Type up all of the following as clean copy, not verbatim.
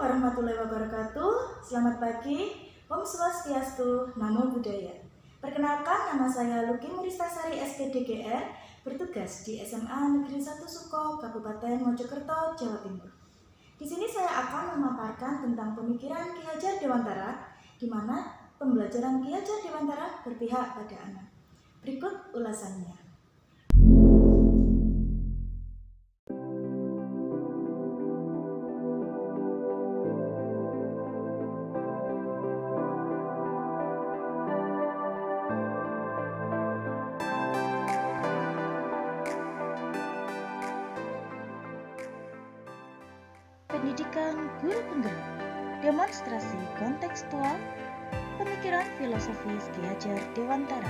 warahmatullahi wabarakatuh. Selamat pagi, Om Swastiastu, Namo Buddhaya. Perkenalkan, nama saya Luki Muristasari SPDGR, bertugas di SMA Negeri 1 Suko, Kabupaten Mojokerto, Jawa Timur. Di sini saya akan memaparkan tentang pemikiran Ki Hajar Dewantara, di mana pembelajaran Ki Hajar Dewantara berpihak pada anak. Berikut ulasannya. Pendidikan guru penggerak, demonstrasi kontekstual, pemikiran filosofis Ki Hajar Dewantara.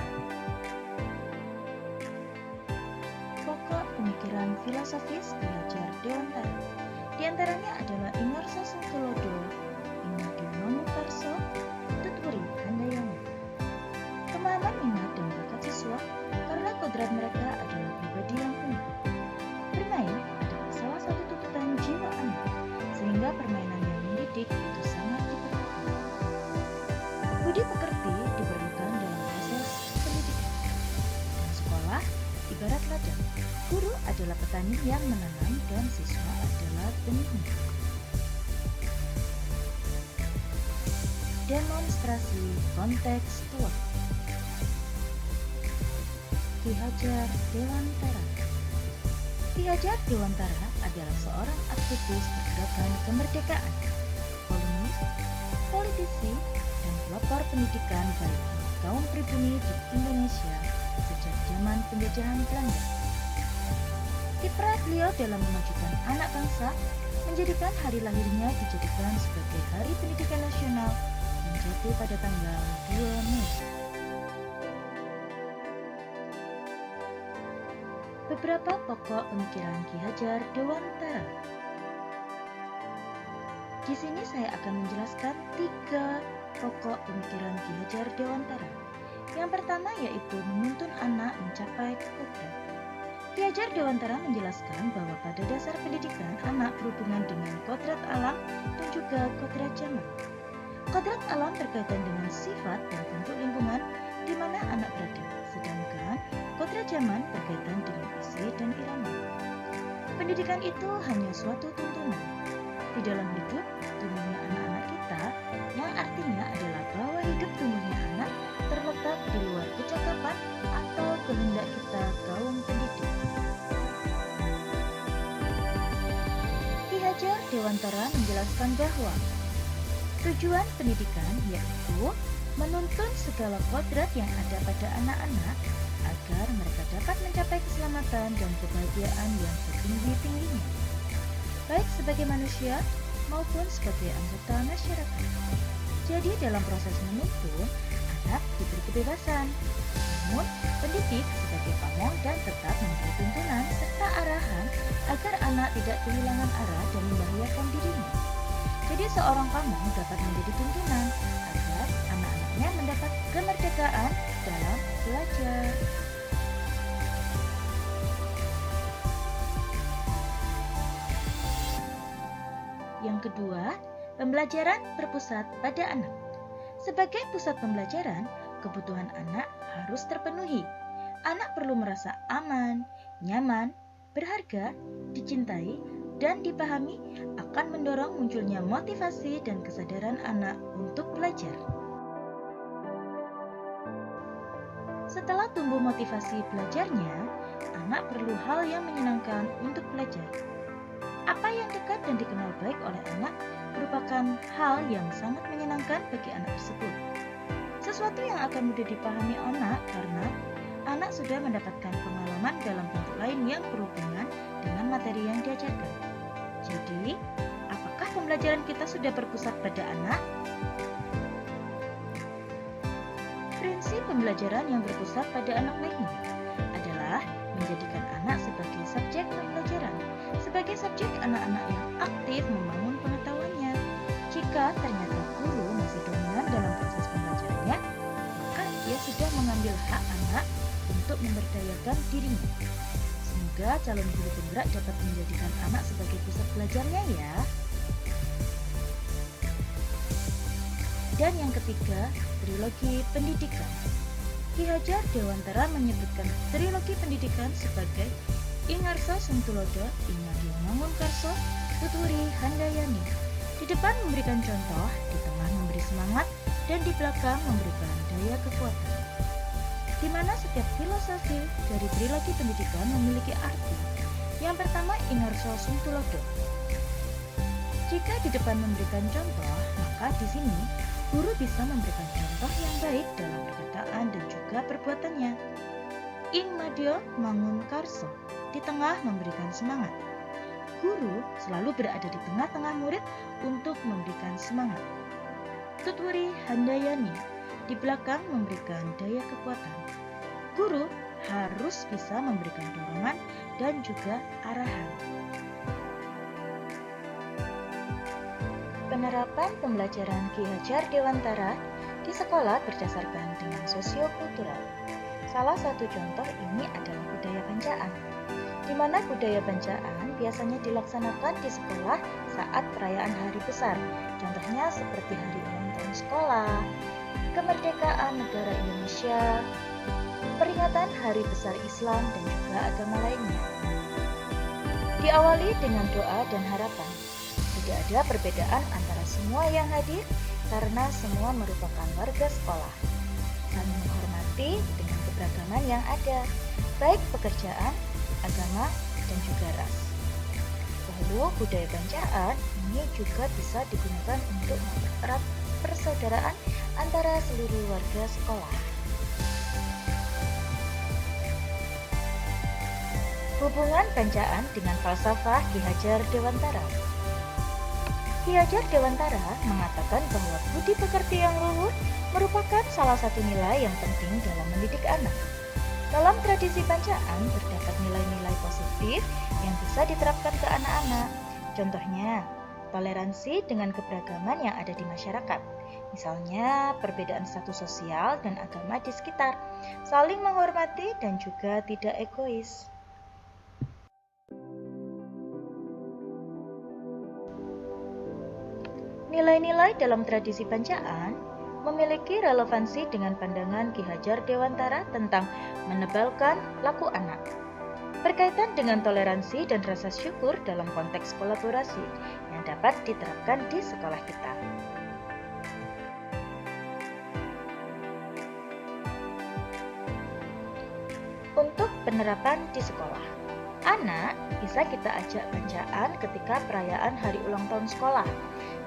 Pokok pemikiran filosofis Ki Hajar Dewantara di antaranya adalah Inarsa Sungkolodo, Imadi Mamukarso, Tutwuri Handayani. Pemahaman minat dan bakat siswa karena kodrat mereka adalah pribadi yang unik. Bermain adalah salah satu tuntutan jiwa anak, sehingga permainan yang mendidik itu sangat diperlukan. Budi pekerti diperlukan dalam proses pendidikan. Dan sekolah ibarat ladang, guru adalah petani yang menanam dan siswa adalah benihnya. Demonstrasi kontekstual. Ki Hajar Dewantara. Ki Hajar Dewantara adalah seorang aktivis pergerakan kemerdekaan, kolumnis, politisi, dan pelopor pendidikan bagi kaum pribumi di Indonesia sejak zaman penjajahan Belanda. Kiprah beliau dalam memajukan anak bangsa menjadikan hari lahirnya dijadikan sebagai Hari Pendidikan Nasional yang jatuh pada tanggal 2 Mei. Beberapa pokok pemikiran Ki Hajar Dewantara. Di sini saya akan menjelaskan 3 pokok pemikiran Ki Hajar Dewantara. Yang pertama yaitu menuntun anak mencapai kodrat. Ki Hajar Dewantara menjelaskan bahwa pada dasar pendidikan anak berhubungan dengan kodrat alam dan juga kodrat zaman. Kodrat alam berkaitan dengan sifat dan bentuk lingkungan di mana anak berada, sedangkan kodrat zaman berkaitan dengan isi dan irama. Pendidikan itu hanya suatu tuntunan di dalam hidup tumbuhnya anak-anak kita, yang artinya adalah bahwa hidup tumbuhnya anak terletak di luar kecakapan atau kehendak kita kaum pendidik. Ki Hajar Dewantara menjelaskan bahwa tujuan pendidikan yaitu menuntun segala kodrat yang ada pada anak-anak agar mereka dapat mencapai keselamatan dan kebahagiaan yang setinggi-tingginya, baik sebagai manusia maupun sebagai anggota masyarakat. Jadi dalam proses menuntun, anak diberi kebebasan, namun pendidik sebagai pamong dan tetap memberi tuntunan serta arahan agar anak tidak kehilangan arah dan membahayakan dirinya. Jadi seorang pamong dapat menjadi tuntunan agar anak-anaknya mendapat kemerdekaan dalam belajar. Yang kedua, pembelajaran berpusat pada anak. Sebagai pusat pembelajaran, kebutuhan anak harus terpenuhi. Anak perlu merasa aman, nyaman, berharga, dicintai, dan dipahami akan mendorong munculnya motivasi dan kesadaran anak untuk belajar. Setelah tumbuh motivasi belajarnya, anak perlu hal yang menyenangkan untuk belajar. Apa yang dekat dan dikenal baik oleh anak merupakan hal yang sangat menyenangkan bagi anak tersebut. Sesuatu yang akan mudah dipahami anak karena anak sudah mendapatkan pengalaman dalam bentuk lain yang berhubungan dengan materi yang diajarkan. Jadi, apakah pembelajaran kita sudah berpusat pada anak? Prinsip pembelajaran yang berpusat pada anak lainnya adalah menjadikan anak sebagai subjek pembelajaran. Sebagai subjek, anak-anak yang aktif membangun pengetahuannya. Jika ternyata guru masih dominan dalam proses pembelajarannya, maka ia sudah mengambil hak anak untuk memberdayakan dirinya. Semoga calon guru penggerak dapat menjadikan anak sebagai pusat belajarnya ya. Dan yang ketiga, trilogi pendidikan. Ki Hajar Dewantara menyebutkan trilogi pendidikan sebagai Ingarso Sungtulodo, Ingadyo Mangunkarso, Tuturi Handayani. Di depan memberikan contoh, di tengah memberi semangat, dan di belakang memberikan daya kekuatan. Di mana setiap filosofi dari trilogi pendidikan memiliki arti. Yang pertama, Ingarso Sungtulodo. Jika di depan memberikan contoh, maka di sini guru bisa memberikan contoh yang baik dalam perkataan dan juga perbuatannya. Ingmadyo Mangunkarso, di tengah memberikan semangat. Guru selalu berada di tengah-tengah murid untuk memberikan semangat. Tuturi Handayani, di belakang memberikan daya kekuatan. Guru harus bisa memberikan dorongan dan juga arahan. Penerapan pembelajaran Ki Hajar Dewantara di sekolah berdasarkan dengan sosiokultural. Salah satu contoh ini adalah budaya bancaan, di mana budaya bancaan biasanya dilaksanakan di sekolah saat perayaan hari besar. Contohnya seperti hari ulang tahun sekolah, kemerdekaan negara Indonesia, peringatan hari besar Islam dan juga agama lainnya. Diawali dengan doa dan harapan. Tidak ada perbedaan antara semua yang hadir karena semua merupakan warga sekolah. Saling menghormati dengan keberagaman yang ada, baik pekerjaan, agama, dan juga ras. Lalu budaya bancaan ini juga bisa digunakan untuk mempererat persaudaraan antara seluruh warga sekolah. Hubungan bancaan dengan falsafah Ki Hajar Dewantara. Ki Hajar Dewantara mengatakan bahwa budi pekerti yang luhur merupakan salah satu nilai yang penting dalam mendidik anak. Dalam tradisi bancaan terdapat nilai-nilai positif yang bisa diterapkan ke anak-anak. Contohnya, toleransi dengan keberagaman yang ada di masyarakat. Misalnya, perbedaan status sosial dan agama di sekitar, saling menghormati dan juga tidak egois. Nilai-nilai dalam tradisi bancaan memiliki relevansi dengan pandangan Ki Hajar Dewantara tentang menebalkan laku anak. Berkaitan dengan toleransi dan rasa syukur dalam konteks kolaborasi yang dapat diterapkan di sekolah kita. Untuk penerapan di sekolah, anak bisa kita ajak bancaan ketika perayaan hari ulang tahun sekolah.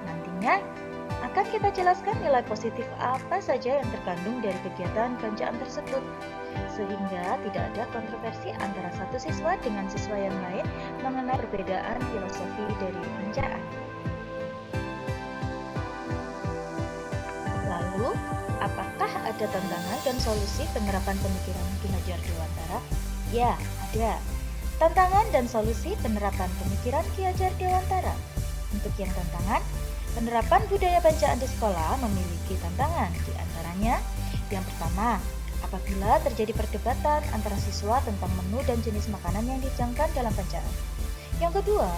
Nantinya akan kita jelaskan nilai positif apa saja yang terkandung dari kegiatan bancaan tersebut, sehingga tidak ada kontroversi antara satu siswa dengan siswa yang lain mengenai perbedaan filosofi dari bancaan. Lalu, apakah ada tantangan dan solusi penerapan pemikiran Ki Hajar Dewantara? Ya, ada. Tantangan dan solusi penerapan pemikiran Ki Hajar Dewantara. Untuk yang tantangan, penerapan budaya bancaan di sekolah memiliki tantangan, di antaranya yang pertama, apabila terjadi perdebatan antara siswa tentang menu dan jenis makanan yang dihidangkan dalam bancaan. Yang kedua,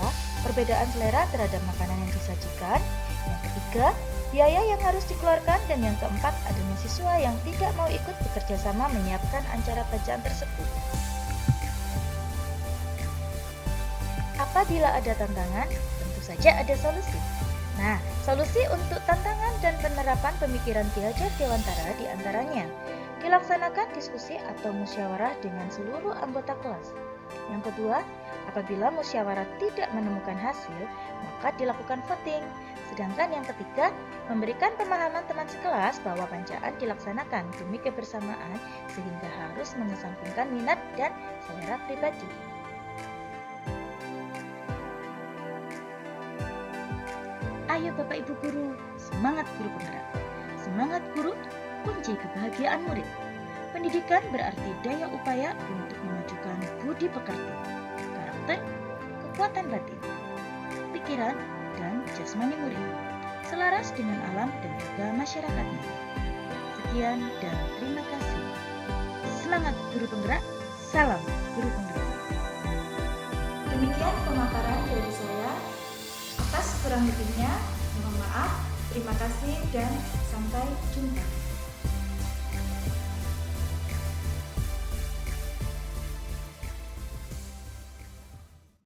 perbedaan selera terhadap makanan yang disajikan. Yang ketiga, biaya yang harus dikeluarkan. Dan yang keempat, adanya siswa yang tidak mau ikut bekerja sama menyiapkan acara bacaan tersebut. Apabila ada tantangan, tentu saja ada solusi. Nah, solusi untuk tantangan dan penerapan pemikiran Ki Hajar Dewantara diantaranya dilaksanakan diskusi atau musyawarah dengan seluruh anggota kelas. Yang kedua, apabila musyawarah tidak menemukan hasil, maka dilakukan voting. Sedangkan yang ketiga, memberikan pemahaman teman sekelas bahwa bancaan dilaksanakan demi kebersamaan sehingga harus mengesampingkan minat dan selera pribadi. Ayo Bapak Ibu Guru, semangat guru penggerak. Semangat guru, kunci kebahagiaan murid. Pendidikan berarti daya upaya untuk memajukan budi pekerti, karakter, kekuatan batin, pikiran, dan jasmani murid, selaras dengan alam dan juga masyarakatnya. Sekian dan terima kasih. Semangat guru penggerak, salam guru penggerak. Demikian pemaparan dari saya. Atas kurang lebihnya, mohon maaf. Terima kasih dan sampai Sampai jumpa.